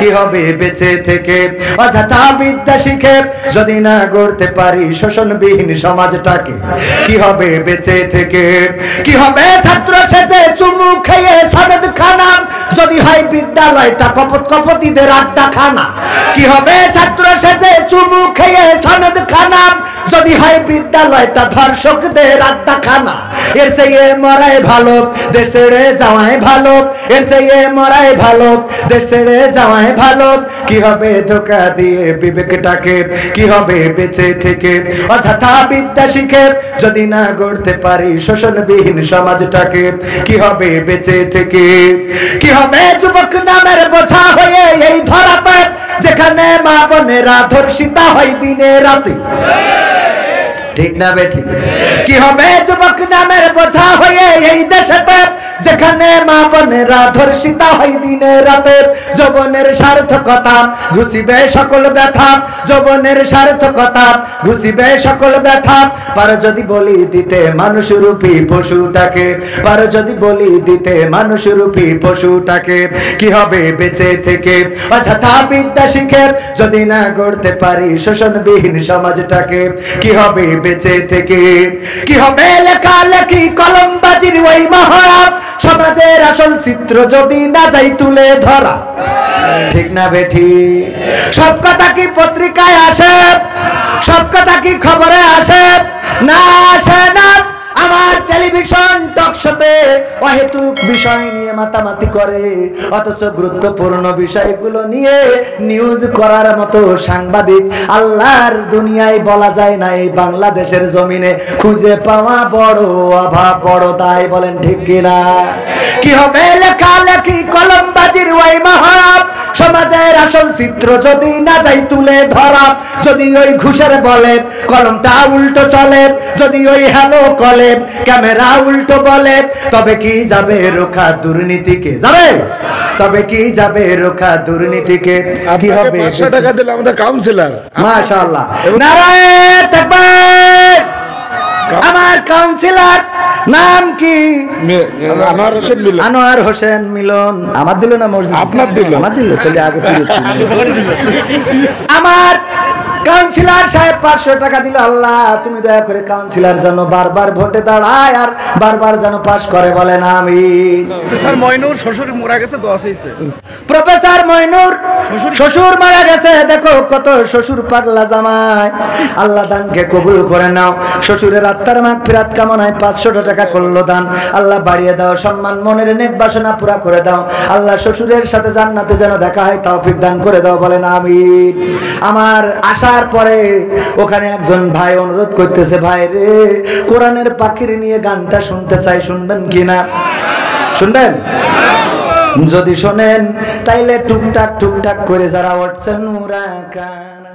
কি হবে বেঁচে থেকে অযথা বিদ্যা শিখে যদি না গড়তে পারি শোষণবিহীন সমাজটাকে কি হবে বেঁচে থেকে কি হবে ছাত্র সেজে চুমু খেয়ে সনদ খানা যদি হয় বিদ্যালয়টা কপট কপতিদের আড্ডা খানা কি হবে ছাত্র সেজে চুমু খেয়ে সনদ খানা যদি হয় বিদ্যালয়টা ধর্ষকদের আড্ডা খানা এর চেয়ে মরাই ভালো দেশ ছেড়ে যাওয়াই ভালো এর চেয়ে মরাই ভালো দেশ ছেড়ে যাওয়াই ভালো কি হবে ধোঁকা দিয়ে বিবেকটাকে কি হবে বেঁচে থেকে অযথা বিদ্যা শিখে যদি না গড়তে পারি শোষণবিহীন সমাজটাকে কি হবে বেঁচে থেকে কি হবে যুবক নামের বোঝা হয়ে এই ধরাতে যেখানে মা বোনেরা ধর্ষিতা হয় দিনে রাতে ঠিক না বেঠিক কি হবে যুবক নামের বোঝা হয়ে এই দেশেতে যেখানে মা বোনেরা ধর্ষিতা হয় দিনে রাতে যৌবনের সার্থকতা ঘুষিবে সকল ব্যথা যৌবনের সার্থকতা ঘুষিবে সকল ব্যথা পার যদি বলি দিতে মানুষরূপী পশুটাকে পার যদি বলি দিতে মানুষরূপী পশুটাকে কি হবে বেঁচে থেকে অযথা বিদ্যা শিখে যদি না গড়তে পারি শোষণবিহীন সমাজটাকে কি হবে বেঁচে থেকে কি হবে লেখালেখি কলমবাজির ওই মহড়া সমাজের আসল চিত্র যদি না যাই তুলে ধরা ঠিক না বেঠি সব কথা কি পত্রিকায় আসে সব কথা কি খবরে আসে না আসে না আমার টেলিভিশন টক শোতে অহেতুক বিষয় নিয়ে মাতামাতি করে অথচ গুরুত্বপূর্ণ বিষয়গুলো নিয়ে নিউজ করার মতো সাংবাদিক আল্লাহর দুনিয়ায় বলা যায় না এই বাংলাদেশের জমিনে খুঁজে পাওয়া বড় অভাব বড় দায় বলেন ঠিক কিনা কি হবে লেখালেখি কলমবাজির ওই মহাব সমাজের আসল চিত্র যদি না যাই তুলে ধরা যদি ওই ঘুষের বলে কলমটা উল্টো চলে যদি ওই হ্যালো কলে ক্যামেরা উল্টো বলে তবে কি যাবে রোখা দুর্নীতিকে যাবে তবে কি যাবে রোখা দুর্নীতিকে কি হবে 500 টাকা দিলে আমাদের কাউন্সিলর মাশাআল্লাহ নারায়ে তাকবীর আমার কাউন্সিলর নাম কি আনোয়ার হোসেন মিলন আমার দিল না মসজিদ আপনার দিল আমার দিল চলে আগে আমার কাউন্সিলর সাহেব 500 টাকা দিল আল্লাহ তুমি দয়া করে কাউন্সিলর যেন বারবার ভোটে দাঁড়ায় আর বারবার যেন পাস করে বলেন আমিন প্রফেসর মইনুর শ্বশুর মারা গেছে দোয়া চাইছে প্রফেসর মইনুর শ্বশুর মারা গেছে দেখো কত শ্বশুর পাগলা জামাই আল্লাহ দানকে কবুল করে নাও শ্বশুরের আত্মার মাগফিরাত কামনায় 500 টাকা করলো দান আল্লাহ বাড়িয়ে দাও সম্মান মনের নেক বাসনা পুরা করে দাও আল্লাহ শ্বশুরের সাথে জান্নাতে যেন দেখা হয় তৌফিক দান করে দাও বলেন আমিন আমার আশার পরে ওখানে একজন ভাই অনুরোধ করতেছে ভাই রে কোরআনের পাখির নিয়ে গানটা শুনতে চাই শুনবেন কিনা শুনবেন যদি শোনেন তাইলে টুকটাক টুকটাক করে যারা উঠছেন ওরা কানা